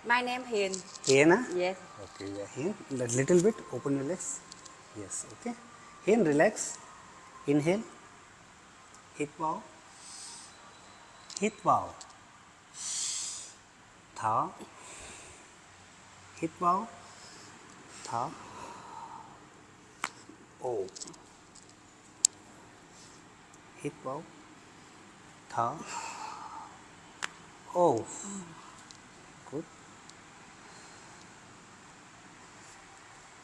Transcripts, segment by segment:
My name Hiền. Hiền, huh? Yes. Okay, yeah, Hiền. A little bit. Open your legs. Yes, okay. Hiền, relax. Inhale. Hít vào. Hít vào. Thở. Hít vào. Thở. Ồ. Hít vào. Thở. Ồ. Good.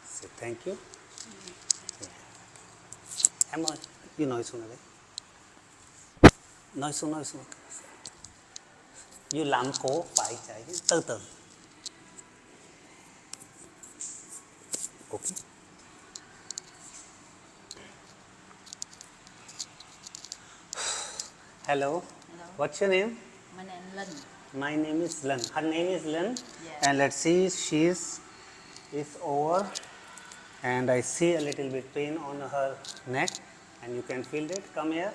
Say thank you. Em ơi, you nói xuống đây. Nói xuống. You làm cố phải chạy từ từ. Okay. Hello. What's your name? My name Linh. My name is Lynn. Her name is Lynn. Yes. And let's see, she is over. And I see a little bit pain on her neck. And you can feel it. Come here.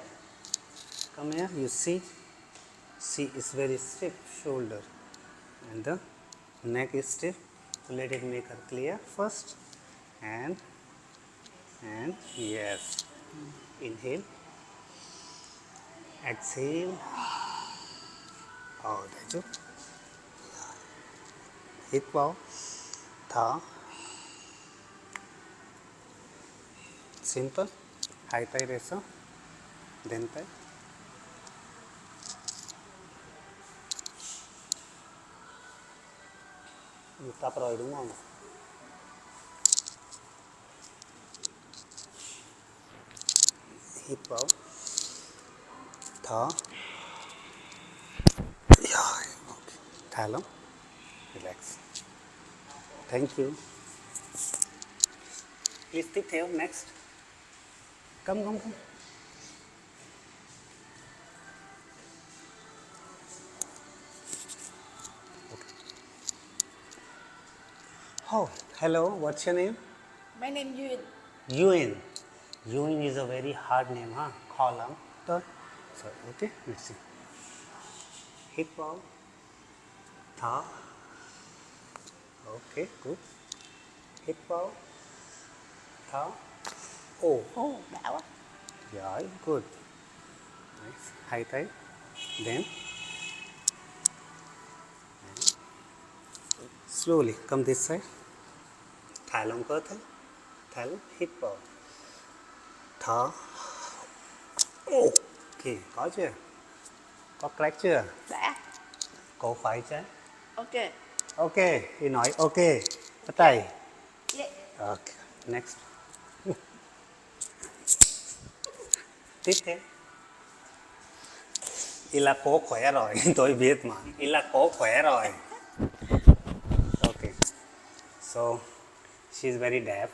Come here. You see. See, it's very stiff shoulder. And the neck is stiff. So let it make her clear first. And yes. Inhale. Exhale. Đấy chút. Hít vào. Thở. Simple. Hai tay ra sau. Đến tay. Tập rồi đúng không? Hít vào. Thở. Rồi, okay. Thả lỏng. Relax. Thank you. Please tiếp theo, next. Come. Okay. Oh, hello, what's your name? My name Duyên. Yuen. Yuen is a very hard name, huh? Khó lắm. Thôi. So, okay, let's see. Hít vào. Thở. Okay, good. Hít vào. Thở. Oh. Đã quá. Giỏi, good. Nice. Hai tay. Then. Slowly come this side. Thả lỏng cơ thể. Thả lỏng, hít vào. Thở. Ok, có chưa? Có crack chưa? Đã. Cổ phải trái. Ok. Ok, thì nói ok. Bắt tay. Yeah. Ok, next. Tiếp theo. Ý là cố khỏe rồi, tôi biết mà. Ý là cố khỏe rồi. Ok. So, she's very deaf.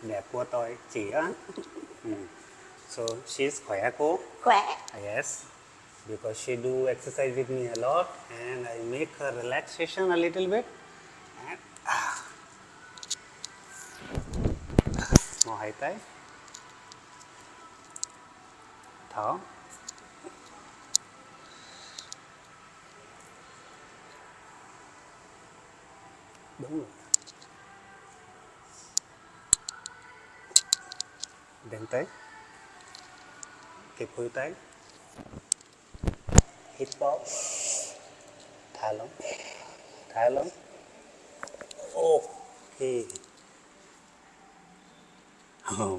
Đẹp của tôi, chị á. So, she's khỏe cô. Khỏe. Yes. Because she do exercise with me a lot and I make her relaxation a little bit. And, Ngồi hai tay. Thở. Đúng rồi. Đến tay. Kịp khuỷu tay. Hít vào. Thả lỏng. Thả lỏng. Ok.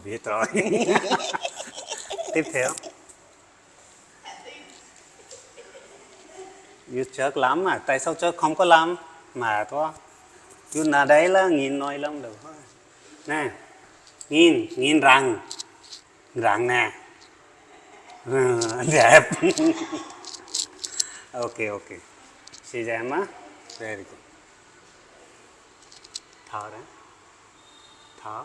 Biết rồi. Tiếp theo. You chớt lắm mà, tại sao chớt không có lắm mà thôi. You là đấy là nhìn nói lắm được thôi. Nè, nhìn răng nè. Đẹp. Ok. She's Emma. Very good. Thở đấy. Thở.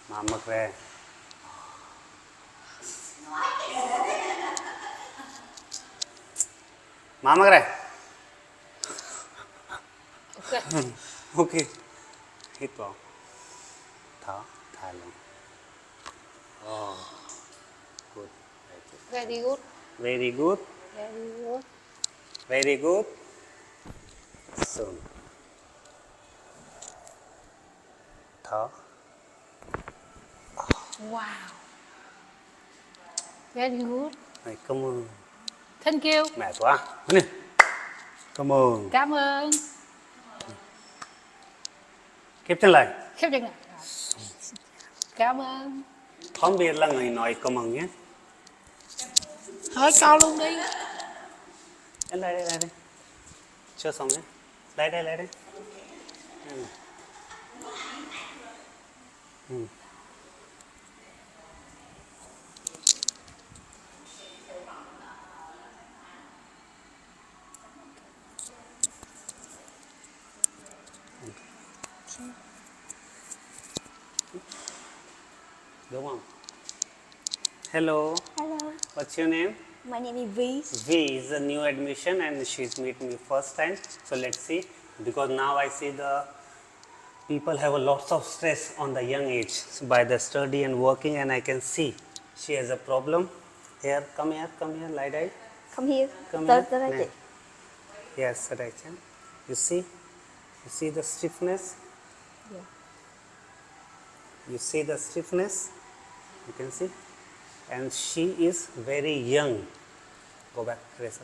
Mà mực về. Mama kere. Ok. Ok. Hít vào. Thở. Thả lỏng. Good. Very good. Very good. Very good. Very good. So, thở. Wow. Very good. Này, come on. Thank you. Mệt quá. Nè. Come on. Cảm ơn. Tiếp chân lại. Khép chân lại. Cảm ơn. Không biết là người nói come on nhé. Hỏi con luôn đi. Lại đây, lại đây. Chưa xong nhé. Lại đây, lại đây. Đúng không? Hello. Hello, What's your name? my name is V. V is a new admission and she's meeting me first time. So let's see. Because now I see the people have a lots of stress on the young age by the study and working, and I can see she has a problem. Here, lie down. Come here. Come Tới here. đây chị. Yes, right. You see the stiffness? Yeah. You see the stiffness? You can see? And she is very young. Go back, Teresa.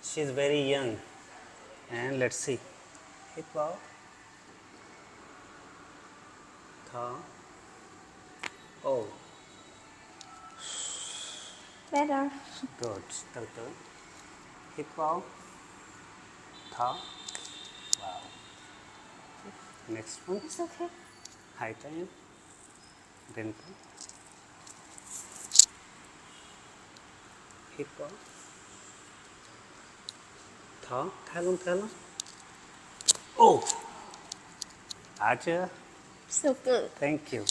She is very young. And let's see. Hip bow. Thở. Oh, Better. good. Từ từ. Hip bow. Thở. Wow. Next one. It's okay. High time. Dimple. Hip bow. Thở. Thả luôn. Oh. Chưa? So good. Thank you.